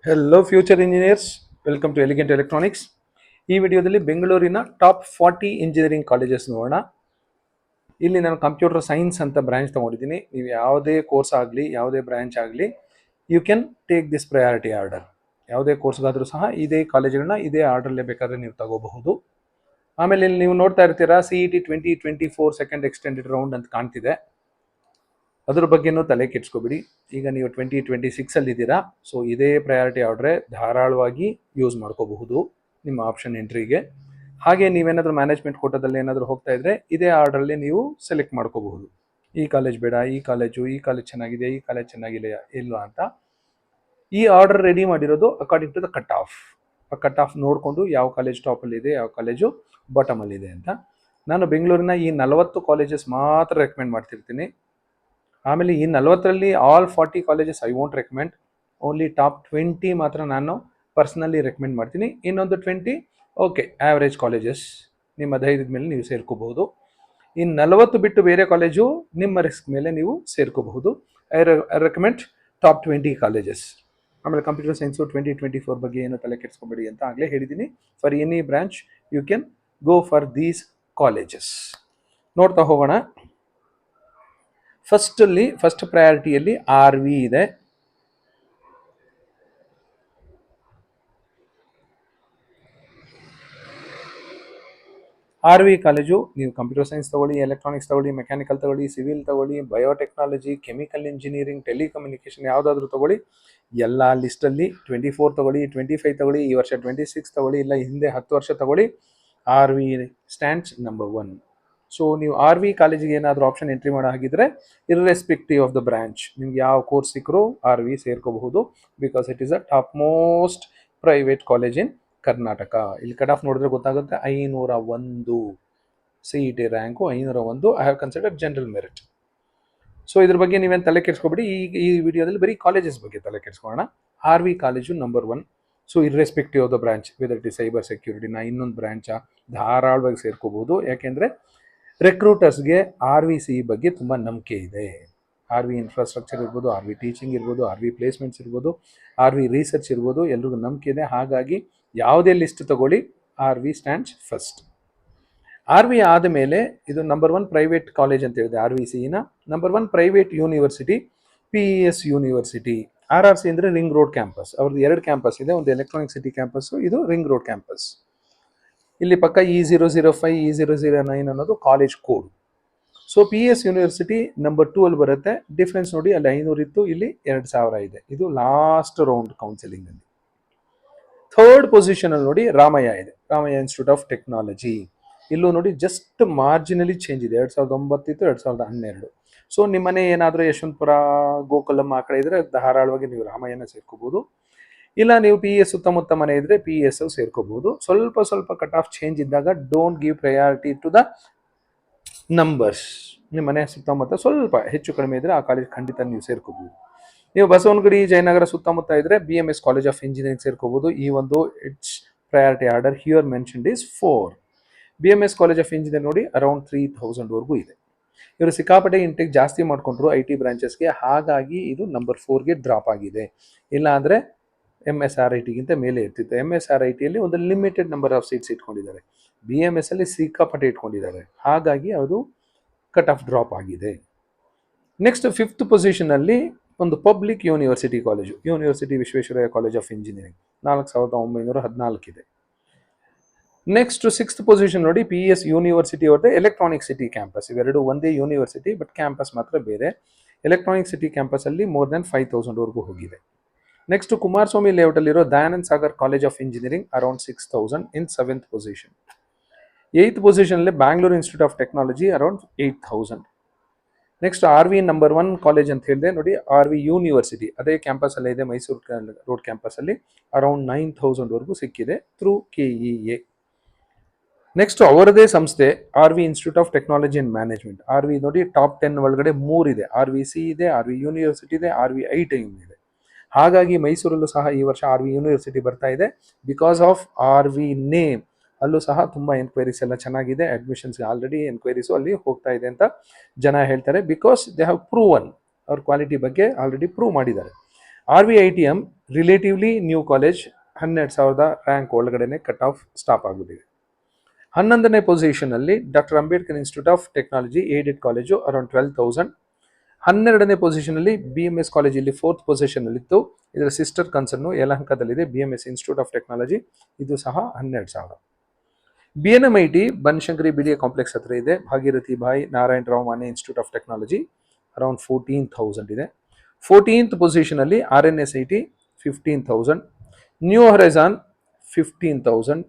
Hello future engineers, welcome to elegant electronics. ಈ ವಿಡಿಯೋದಲ್ಲಿ ಬೆಂಗಳೂರಿನ ಟಾಪ್ 40 ಇಂಜಿನಿಯರಿಂಗ್ ಕಾಲೇಜಸ್ ನೋಡೋಣ. ಇಲ್ಲಿ ನಾನು ಕಂಪ್ಯೂಟರ್ ಸೈನ್ಸ್ ಅಂತ ಬ್ರಾಂಚ್ ತೊಗೊಂಡಿದ್ದೀನಿ. ನೀವು ಯಾವುದೇ ಕೋರ್ಸ್ ಆಗಲಿ, ಯಾವುದೇ ಬ್ರಾಂಚ್ ಆಗಲಿ, you can take this priority order. ಯಾವುದೇ ಕೋರ್ಸ್ಗಾದರೂ ಸಹ ಇದೇ ಕಾಲೇಜ್ಗಳನ್ನ ಇದೇ ಆರ್ಡರ್ಲೇ ಬೇಕಾದರೆ ನೀವು ತಗೋಬಹುದು. ಆಮೇಲೆ ಇಲ್ಲಿ ನೀವು ನೋಡ್ತಾ ಇರ್ತೀರಾ CET 2024 ಸೆಕೆಂಡ್ ಎಕ್ಸ್ಟೆಂಡೆಡ್ ರೌಂಡ್ ಅಂತ ಕಾಣ್ತಿದೆ. ಅದ್ರ ಬಗ್ಗೆನೂ ತಲೆ ಕೆಡ್ಸ್ಕೊಬಿಡಿ. ಈಗ ನೀವು 2026 ಇದ್ದೀರಾ, ಸೊ ಇದೇ ಪ್ರಯಾರಿಟಿ ಆರ್ಡ್ರೆ ಧಾರಾಳವಾಗಿ ಯೂಸ್ ಮಾಡ್ಕೋಬಹುದು ನಿಮ್ಮ ಆಪ್ಷನ್ ಎಂಟ್ರಿಗೆ. ಹಾಗೆ ನೀವೇನಾದರೂ ಮ್ಯಾನೇಜ್ಮೆಂಟ್ ಕೋಟಾದಲ್ಲಿ ಏನಾದರೂ ಹೋಗ್ತಾ ಇದ್ರೆ ಇದೇ ಆರ್ಡ್ರಲ್ಲಿ ನೀವು ಸೆಲೆಕ್ಟ್ ಮಾಡ್ಕೋಬಹುದು. ಈ ಕಾಲೇಜ್ ಬೇಡ, ಈ ಕಾಲೇಜ್ ಚೆನ್ನಾಗಿದೆ, ಈ ಕಾಲೇಜ್ ಚೆನ್ನಾಗಿಲ್ಲ ಇಲ್ಲ ಅಂತ. ಈ ಆರ್ಡರ್ ರೆಡಿ ಮಾಡಿರೋದು according to the cut off. ಆ ಕಟ್ ಆಫ್ ನೋಡಿಕೊಂಡು ಯಾವ ಕಾಲೇಜ್ ಟಾಪಲ್ಲಿದೆ, ಯಾವ ಕಾಲೇಜು ಬಾಟಮಲ್ಲಿದೆ ಅಂತ. ನಾನು ಬೆಂಗಳೂರಿನ ಈ 40 ಕಾಲೇಜಸ್ ಮಾತ್ರ ರೆಕಮೆಂಡ್ ಮಾಡ್ತಿರ್ತೀನಿ. ಆಮೇಲೆ ಈ 40ರಲ್ಲಿ all 40 colleges I won't recommend. Only top 20 ಮಾತ್ರ ನಾನು ಪರ್ಸ್ನಲಿ ರೆಕಮೆಂಡ್ ಮಾಡ್ತೀನಿ. ಇನ್ನೊಂದು 20 ಓಕೆ ಆ್ಯಾವ್ರೇಜ್ ಕಾಲೇಜಸ್, ನಿಮ್ಮ ಧೈರ್ಯದ ಮೇಲೆ ನೀವು ಸೇರ್ಕೋಬಹುದು. ಇನ್ನು 40 ಬಿಟ್ಟು ಬೇರೆ ಕಾಲೇಜು ನಿಮ್ಮ ರಿಸ್ಕ್ ಮೇಲೆ ನೀವು ಸೇರ್ಕೋಬಹುದು. I recommend top 20 colleges. ಆಮೇಲೆ ಕಂಪ್ಯೂಟರ್ ಸೈನ್ಸು 2024 ಬಗ್ಗೆ ಏನು ತಲೆ ಕೆಡಿಸ್ಕೊಬೇಡಿ ಅಂತ ಆಗಲೇ ಹೇಳಿದ್ದೀನಿ. For any branch you can go for these colleges. ನೋಡ್ತಾ ಹೋಗೋಣ. ಫಸ್ಟ್ ಪ್ರಯಾರಿಟಿಯಲ್ಲಿ RV ಇದೆ. RV ಕಾಲೇಜು ನೀವು ಕಂಪ್ಯೂಟರ್ ಸೈನ್ಸ್ ತಗೊಳ್ಳಿ, ಎಲೆಕ್ಟ್ರಾನಿಕ್ಸ್ ತಗೊಳ್ಳಿ, ಮೆಕ್ಯಾನಿಕಲ್ ತಗೊಳ್ಳಿ, ಸಿವಿಲ್ ತಗೊಳ್ಳಿ, ಬಯೋಟೆಕ್ನಾಲಜಿ, ಕೆಮಿಕಲ್ ಇಂಜಿನಿಯರಿಂಗ್, ಟೆಲಿಕಮ್ಯುನಿಕೇಶನ್ ಯಾವುದಾದ್ರೂ ತಗೊಳ್ಳಿ, ಎಲ್ಲ ಲಿಸ್ಟಲ್ಲಿ 24 ತಗೊಳ್ಳಿ, 25 ತಗೊಳ್ಳಿ, ಈ ವರ್ಷ 26 ತಗೊಳ್ಳಿ, ಇಲ್ಲ ಹಿಂದೆ 10 ವರ್ಷ ತಗೊಳ್ಳಿ, RV ಸ್ಟ್ಯಾಂಡ್ಸ್ ನಂಬರ್ 1. ಸೊ ನೀವು RV ಕಾಲೇಜಿಗೆ ಏನಾದರೂ ಆಪ್ಷನ್ ಎಂಟ್ರಿ ಮಾಡೋ ಹಾಗಿದ್ರೆ ಇರ್ರೆಸ್ಪೆಕ್ಟಿವ್ ಆಫ್ ದ ಬ್ರಾಂಚ್ ನಿಮ್ಗೆ ಯಾವ ಕೋರ್ಸ್ ಸಿಕ್ಕರೂ RV ಸೇರ್ಕೋಬಹುದು. Because it is a top most private college in Karnataka. ಇಲ್ಲಿ ಕಟ್ ಆಫ್ ನೋಡಿದ್ರೆ ಗೊತ್ತಾಗುತ್ತೆ. 501 CET rank 501. I have considered general merit. So ಇದ್ರ ಬಗ್ಗೆ ನೀವೇನು ತಲೆ ಕೆಡಿಸ್ಕೊಬಿಡಿ. ಈ ವಿಡಿಯೋದಲ್ಲಿ ಬರೀ ಕಾಲೇಜಸ್ ಬಗ್ಗೆ ತಲೆ ಕೆಡಿಸ್ಕೊಳ್ಳೋಣ. RV college number 1. So irrespective of the branch, whether it is cyber ಸೆಕ್ಯೂರಿಟಿನ ಇನ್ನೊಂದು ಬ್ರಾಂಚಾ, ಧಾರಾಳವಾಗಿ ಸೇರ್ಕೋಬಹುದು. ಯಾಕೆಂದರೆ ರೆಕ್ರೂಟರ್ಸ್ಗೆ RVCE ಬಗ್ಗೆ ತುಂಬ ನಂಬಿಕೆ ಇದೆ. RV ಇನ್ಫ್ರಾಸ್ಟ್ರಕ್ಚರ್ ಇರ್ಬೋದು, RV ಟೀಚಿಂಗ್ ಇರ್ಬೋದು, RV ಪ್ಲೇಸ್ಮೆಂಟ್ಸ್ ಇರ್ಬೋದು, RV ರಿಸರ್ಚ್ ಇರ್ಬೋದು, ಎಲ್ರಿಗೂ ನಂಬಿಕೆ ಇದೆ. ಹಾಗಾಗಿ ಯಾವುದೇ ಲಿಸ್ಟ್ ತಗೊಳ್ಳಿ, RV ಸ್ಟ್ಯಾಂಡ್ಸ್ ಫಸ್ಟ್. RV ಆದಮೇಲೆ ಇದು ನಂಬರ್ 1 ಪ್ರೈವೇಟ್ ಕಾಲೇಜ್ ಅಂತ ಹೇಳಿದೆ RVCEನ. Number 1 private university PES university. RRC ಅಂದರೆ ರಿಂಗ್ ರೋಡ್ ಕ್ಯಾಂಪಸ್. ಅವ್ರದ್ದು 2 ಕ್ಯಾಂಪಸ್ ಇದೆ, ಒಂದು ಎಲೆಕ್ಟ್ರಾನಿಕ್ ಸಿಟಿ ಕ್ಯಾಂಪಸ್ಸು, ಇದು ರಿಂಗ್ ರೋಡ್ ಕ್ಯಾಂಪಸ್. ಇಲ್ಲಿ ಪಕ್ಕ E005 E009 ಅನ್ನೋದು college code. So PES university number 2 ಅಲ್ಲಿ ಬರುತ್ತೆ. ಡಿಫ್ರೆನ್ಸ್ ನೋಡಿ, ಅಲ್ಲಿ 500 ಇತ್ತು, ಇಲ್ಲಿ 2000 ಇದೆ. ಇದು ಲಾಸ್ಟ್ ರೌಂಡ್ ಕೌನ್ಸಿಲಿಂಗ್ ಅಲ್ಲಿ. ಥರ್ಡ್ ಪೊಸಿಷನ್ ಅಲ್ಲಿ ನೋಡಿ ರಾಮಯ್ಯ ಇದೆ, ರಾಮಯ್ಯ ಇನ್ಸ್ಟಿಟ್ಯೂಟ್ ಆಫ್ ಟೆಕ್ನಾಲಜಿ. ಇಲ್ಲೂ ನೋಡಿ ಜಸ್ಟ್ ಮಾರ್ಜಿನಲಿ ಚೇಂಜ್ ಇದೆ. 2009 ಇತ್ತು, 2012. ಸೊ ನಿಮ್ಮನೆ ಏನಾದರೂ ಯಶವಂತಪುರ, ಗೋಕುಲಂ ಆ ಕಡೆ ಇದ್ರೆ ಧಾರಾಳವಾಗಿ ನೀವು ರಾಮಯ್ಯನ ಸೇರ್ಕೋಬಹುದು. ಇಲ್ಲ ನೀವು PES ಸುತ್ತಮುತ್ತ ಮನೆ ಇದ್ರೆ PES ಸೇರ್ಕೋಬಹುದು. ಸ್ವಲ್ಪ ಕಟ್ ಆಫ್ ಚೇಂಜ್ ಇದ್ದಾಗ don't give priority to the numbers. ನಿಮ್ಮ ಮನೆ ಸುತ್ತಮುತ್ತ ಸ್ವಲ್ಪ ಹೆಚ್ಚು ಕಡಿಮೆ ಇದ್ರೆ ಆ ಕಾಲೇಜ್ ಖಂಡಿತ ನೀವು ಸೇರ್ಕೋಬಹುದು. ನೀವು ಬಸವನಗುಡಿ, ಜಯನಗರ ಸುತ್ತಮುತ್ತ ಇದ್ರೆ BMS ಕಾಲೇಜ್ ಆಫ್ ಇಂಜಿನಿಯರಿಂಗ್ ಸೇರ್ಕೋಬಹುದು. ಈ ಒಂದು it's priority order here mentioned is 4. BMS college of engineering ನೋಡಿ ಅರೌಂಡ್ 3000 ಇದೆ. ಇವರು ಸಿಕ್ಕಾಪಟ್ಟೆ ಇಂಟೆಕ್ ಜಾಸ್ತಿ ಮಾಡ್ಕೊಂಡ್ರು IT ಬ್ರಾಂಚಸ್ಗೆ, ಹಾಗಾಗಿ ಇದು ನಂಬರ್ 4ಗೆ ಡ್ರಾಪ್ ಆಗಿದೆ. ಇಲ್ಲ ಅಂದರೆ MSRITಗಿಂತ ಮೇಲೆ ಇರ್ತಿತ್ತು. MSRITಯಲ್ಲಿ ಒಂದು ಲಿಮಿಟೆಡ್ ನಂಬರ್ ಆಫ್ ಸೀಟ್ಸ್ ಇಟ್ಕೊಂಡಿದ್ದಾರೆ, BMS ಅಲ್ಲಿ ಸಿಕ್ಕಾಪಟ್ಟೆ ಇಟ್ಕೊಂಡಿದ್ದಾರೆ, ಹಾಗಾಗಿ ಅದು ಕಟ್ ಆಫ್ ಡ್ರಾಪ್ ಆಗಿದೆ. ನೆಕ್ಸ್ಟ್ 5th ಪೊಸಿಷನಲ್ಲಿ ಒಂದು public university college, university Visvesvaraya college of engineering, 4914 ಇದೆ. ನೆಕ್ಸ್ಟ್ 6th ಪೊಸಿಷನ್ ನೋಡಿ PES ಯೂನಿವರ್ಸಿಟಿ ಅವ್ರದ್ದು ಎಲೆಕ್ಟ್ರಾನಿಕ್ ಸಿಟಿ ಕ್ಯಾಂಪಸ್. ಇವೆರಡು ಒಂದೇ ಯೂನಿವರ್ಸಿಟಿ, ಬಟ್ ಕ್ಯಾಂಪಸ್ ಮಾತ್ರ ಬೇರೆ. ಎಲೆಕ್ಟ್ರಾನಿಕ್ ಸಿಟಿ ಕ್ಯಾಂಪಸಲ್ಲಿ ಮೋರ್ ದೆನ್ 5000 ಹೋಗಿದೆ. ನೆಕ್ಸ್ಟ್ ಕುಮಾರಸ್ವಾಮಿ ಲೇಔಟಲ್ಲಿರೋ Dayanand Sagar college of engineering around 6000 in 7th position. 8th ಪೊಸಿಷನಲ್ಲಿ Bangalore institute of technology around 8000. Next RV number 1 college ಅಂತ ಹೇಳಿದೆ ನೋಡಿ, RV ಯೂನಿವರ್ಸಿಟಿ ಅದೇ ಕ್ಯಾಂಪಸ್ ಅಲ್ಲೇ ಇದೆ, ಮೈಸೂರು ರೋಡ್ ಕ್ಯಾಂಪಸ್ ಅಲ್ಲಿ ಅರೌಂಡ್ 9000 ಸಿಕ್ಕಿದೆ ಥ್ರೂ KEA. ನೆಕ್ಸ್ಟ್ ಅವರದೇ ಸಂಸ್ಥೆ RV institute of technology and management. RV ನೋಡಿ ಟಾಪ್ 10 ಒಳಗಡೆ 3 ಇದೆ. RVCE ಇದೆ, RV ಯೂನಿವರ್ಸಿಟಿ ಇದೆ, RVITM ಇದೆ. ಹಾಗಾಗಿ ಮೈಸೂರಲ್ಲೂ ಸಹ ಈ ವರ್ಷ RV ಯೂನಿವರ್ಸಿಟಿ ಬರ್ತಾ ಇದೆ. ಬಿಕಾಸ್ ಆಫ್ RV ನೇಮ್ ಅಲ್ಲೂ ಸಹ ತುಂಬ ಎನ್ಕ್ವೈರೀಸ್ ಎಲ್ಲ ಚೆನ್ನಾಗಿದೆ. ಅಡ್ಮಿಷನ್ಸ್ ಆಲ್ರೆಡಿ ಎನ್ಕ್ವೈರೀಸು ಅಲ್ಲಿ ಹೋಗ್ತಾ ಇದೆ ಅಂತ ಜನ ಹೇಳ್ತಾರೆ. ಬಿಕಾಸ್ ದೇ ಹ್ಯಾವ್ ಪ್ರೂವನ್ ಅವ್ರ ಕ್ವಾಲಿಟಿ ಬಗ್ಗೆ ಆಲ್ರೆಡಿ ಪ್ರೂವ್ ಮಾಡಿದ್ದಾರೆ. RVITM relatively new college 12,000 rank ಒಳಗಡೆನೆ ಕಟ್ ಆಫ್ ಸ್ಟಾಪ್ ಆಗುತ್ತಿದೆ. 11ನೇ ಪೊಸಿಷನಲ್ಲಿ doctor Ambedkar institute of technology aided college around 12,000. 12ನೇ ಪೊಸಿಷನಲ್ಲಿ BMS ಕಾಲೇಜ್ ಇಲ್ಲಿ 4th ಪೊಸಿಷನ್ನಲ್ಲಿತ್ತು. ಇದರ ಸಿಸ್ಟರ್ ಕನ್ಸರ್ನು ಯಲಹಂಕದಲ್ಲಿದೆ BMS ಇನ್ಸ್ಟಿಟ್ಯೂಟ್ ಆಫ್ ಟೆಕ್ನಾಲಜಿ, ಇದು ಸಹ 12,000. BNMIT ಬನಶಂಕರಿ BDA ಕಾಂಪ್ಲೆಕ್ಸ್ ಹತ್ರ ಇದೆ. Bhagirathi Bai Narayan Rao Mane institute of technology around 14,000 ಇದೆ. 14th ಪೊಸಿಷನಲ್ಲಿ RNSIT 15,000, New Horizon 15,000,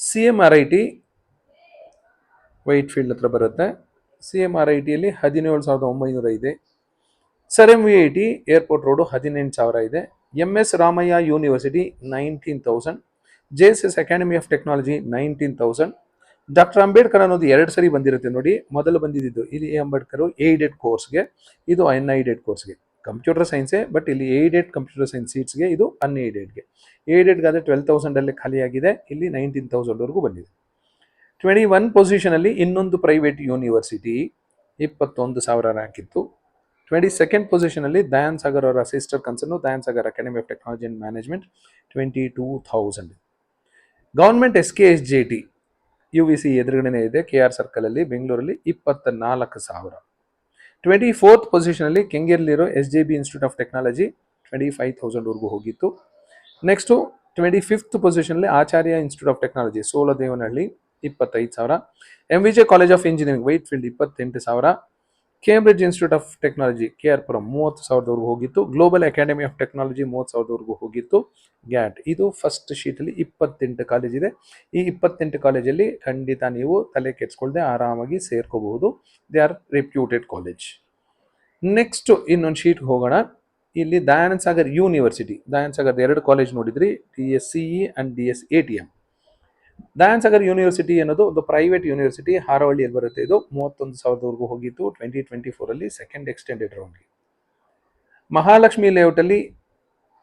CMRIT Whitefield ಹತ್ರ ಬರುತ್ತೆ. CMRITಯಲ್ಲಿ 17,900 ಇದೆ. ಸರ್ MVIT ಏರ್ಪೋರ್ಟ್ ರೋಡು 18,000 ಇದೆ. MS Ramaiah university 19,000, JSS academy of technology 19,000. Doctor Ambedkar ಅನ್ನೋದು 2 ಸರಿ ಬಂದಿರುತ್ತೆ ನೋಡಿ. ಮೊದಲು ಬಂದಿದ್ದು ಇಲ್ಲಿ ಅಂಬೇಡ್ಕರ್ ಏಡೆಡ್ ಕೋರ್ಸ್ಗೆ, ಇದು ಅನ್ಏಡೆಡ್ ಕೋರ್ಸ್ಗೆ. ಕಂಪ್ಯೂಟರ್ ಸೈನ್ಸೇ, ಬಟ್ ಇಲ್ಲಿ ಏಡೆಡ್ ಕಂಪ್ಯೂಟರ್ ಸೈನ್ಸ್ ಸೀಟ್ಸ್ಗೆ, ಇದು ಅನ್ಏಡೆಡ್ಗೆ. ಏಡೆಡ್ಗಾದರೆ 12,000 ಖಾಲಿಯಾಗಿದೆ, ಇಲ್ಲಿ 19,000ವರೆಗೂ ಬಂದಿದೆ. 21 ಪೊಸಿಷನಲ್ಲಿ ಇನ್ನೊಂದು ಪ್ರೈವೇಟ್ ಯೂನಿವರ್ಸಿಟಿ 21,000 ರ್ಯಾಂಕ್ ಇತ್ತು. 22nd ಪೊಸಿಷನಲ್ಲಿ ದಯಾನ್ ಸಾಗರ್ ಅವರ sister concern Dayan Sagar academy of technology and management 22,000. Government SKSJT UVC ಎದುರುಗಡೆನೇ ಇದೆ, KR ಸರ್ಕಲಲ್ಲಿ ಬೆಂಗಳೂರಲ್ಲಿ 24,000. 24th ಪೊಸಿಷನಲ್ಲಿ ಕೆಂಗೇರಿಲಿರೋ SJB ಇನ್ಸ್ಟಿಟ್ಯೂಟ್ ಆಫ್ ಟೆಕ್ನಾಲಜಿ 25,000ವರೆಗೂ ಹೋಗಿತ್ತು. ನೆಕ್ಸ್ಟು 25th ಪೊಸಿಷನಲ್ಲಿ Acharya institute of technology Soladevanahalli 25,000. MVJ college of engineering Whitefield 28,000. Cambridge institute of technology KR Puram 30,000ವರೆಗೂ ಹೋಗಿತ್ತು. ಗ್ಲೋಬಲ್ ಅಕಾಡೆಮಿ ಆಫ್ ಟೆಕ್ನಾಲಜಿ 30,000ವರೆಗೂ ಹೋಗಿತ್ತು. ಗ್ಯಾಟ್ ಇದು ಫಸ್ಟ್ ಶೀಟಲ್ಲಿ 28 ಕಾಲೇಜ್ ಇದೆ. ಈ 28 ಕಾಲೇಜಲ್ಲಿ ಖಂಡಿತ ನೀವು ತಲೆ ಕೆಡಿಸ್ಕೊಳ್ದೆ ಆರಾಮಾಗಿ ಸೇರ್ಕೋಬಹುದು. They are reputed college. Next ಇನ್ನೊಂದು ಶೀಟ್ಗೆ ಹೋಗೋಣ. ಇಲ್ಲಿ ದಯಾನಂದ ಸಾಗರ್ ಯೂನಿವರ್ಸಿಟಿ, ದಯಾನಂದ ಸಾಗರ್ 2 ಕಾಲೇಜ್ ನೋಡಿದ್ರಿ, DSCE and DSATM. Dayananda Sagar university ಅನ್ನೋದು ಒಂದು ಪ್ರೈವೇಟ್ ಯೂನಿವರ್ಸಿಟಿ, ಹಾರೋಹಳ್ಳಿಯಲ್ಲಿ ಬರುತ್ತೆ. ಇದು 31,000ವರೆಗೂ ಹೋಗಿತ್ತು 2024ಅಲ್ಲಿ ಸೆಕೆಂಡ್ ಎಕ್ಸ್ಟೆಂಡೆಡ್ ರೌಂಡ್ಗೆ. ಮಹಾಲಕ್ಷ್ಮಿ ಲೇಔಟಲ್ಲಿ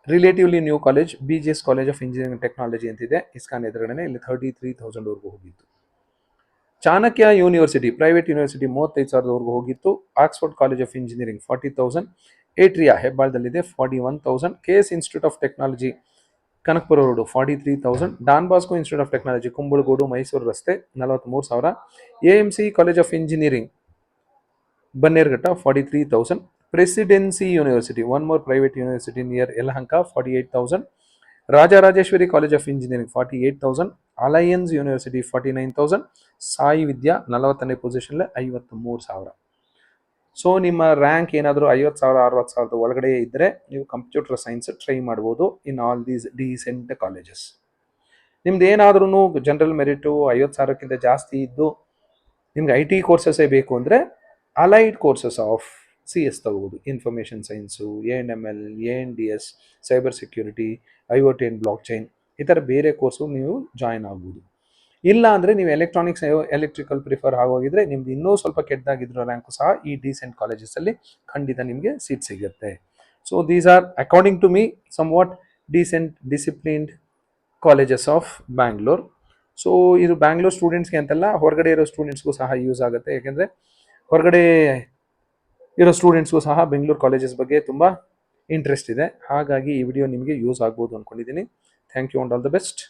relatively new college BGS college of engineering technology ಅಂತಿದೆ, ಇಸ್ಕಾನ್ ಎದುರುಗಡೆ, ಇಲ್ಲಿ 33,000ವರೆಗೂ ಹೋಗಿತ್ತು. ಚಾಣಕ್ಯ ಯೂನಿವರ್ಸಿಟಿ ಪ್ರೈವೇಟ್ ಯೂನಿವರ್ಸಿಟಿ 35,000ವರೆಗೂ ಹೋಗಿತ್ತು. Oxford college of engineering 40,000. Atria ಹೆಬ್ಬಾಳದಲ್ಲಿದೆ 41,000. KS institute of technology Kanakapura road 43,000. Don Bosco institute of technology Kumbalagodu Mysuru ರಸ್ತೆ 43,000. AMC college of engineering Bannerghatta 43,000. Presidency university one more private university near Yelahanka 48,000. Rajarajeshwari college of engineering 48,000. Alliance university 49,000. Sai Vidya 40ನೇ ಪೊಸಿಷನ್ಲೆ 53,000. So ನಿಮ್ಮ rank ಏನಾದರೂ 50,000 60,000 ಒಳಗಡೆ ಇದ್ದರೆ ನೀವು computer science try ಮಾಡ್ಬೋದು in all these decent colleges. ನಿಮ್ದು ಏನಾದ್ರೂ ಜನರಲ್ ಮೆರಿಟು 50,000ಕ್ಕಿಂತ ಜಾಸ್ತಿ ಇದ್ದು ನಿಮ್ಗೆ IT ಕೋರ್ಸಸ್ಸೇ ಬೇಕು ಅಂದರೆ ಅಲೈಡ್ ಕೋರ್ಸಸ್ ಆಫ್ CS ತಗೋಬೋದು. Information science, ANML, ANDS, cyber security, IoT and blockchain, ಈ ಥರ ಬೇರೆ ಕೋರ್ಸು ನೀವು ಜಾಯ್ನ್ ಆಗ್ಬೋದು. ಇಲ್ಲ ಅಂದರೆ ನೀವು ಎಲೆಕ್ಟ್ರಾನಿಕ್ಸ್ ಎಲೆಕ್ಟ್ರಿಕಲ್ ಪ್ರಿಫರ್ ಆಗೋಗಿದ್ರೆ ನಿಮ್ದು ಇನ್ನೂ ಸ್ವಲ್ಪ ಕೆಟ್ಟದಾಗಿದ್ರೋ ರ್ಯಾಂಕು ಸಹ ಈ ಡೀಸೆಂಟ್ ಕಾಲೇಜಸಲ್ಲಿ ಖಂಡಿತ ನಿಮಗೆ ಸೀಟ್ ಸಿಗುತ್ತೆ. So these are according to me somewhat decent disciplined colleges of Bangalore. So ಇದು ಬ್ಯಾಂಗ್ಳೂರ್ ಸ್ಟೂಡೆಂಟ್ಸ್ಗೆ ಅಂತಲ್ಲ, ಹೊರಗಡೆ ಇರೋ ಸ್ಟೂಡೆಂಟ್ಸ್ಗೂ ಸಹ ಯೂಸ್ ಆಗುತ್ತೆ. ಯಾಕೆಂದರೆ ಹೊರಗಡೆ ಇರೋ ಸ್ಟೂಡೆಂಟ್ಸ್ಗೂ ಸಹ ಬೆಂಗಳೂರು ಕಾಲೇಜಸ್ ಬಗ್ಗೆ ತುಂಬ ಇಂಟ್ರೆಸ್ಟ್ ಇದೆ. ಹಾಗಾಗಿ ಈ ವಿಡಿಯೋ ನಿಮಗೆ ಯೂಸ್ ಆಗ್ಬೋದು ಅಂದ್ಕೊಂಡಿದ್ದೀನಿ. Thank you and all the best.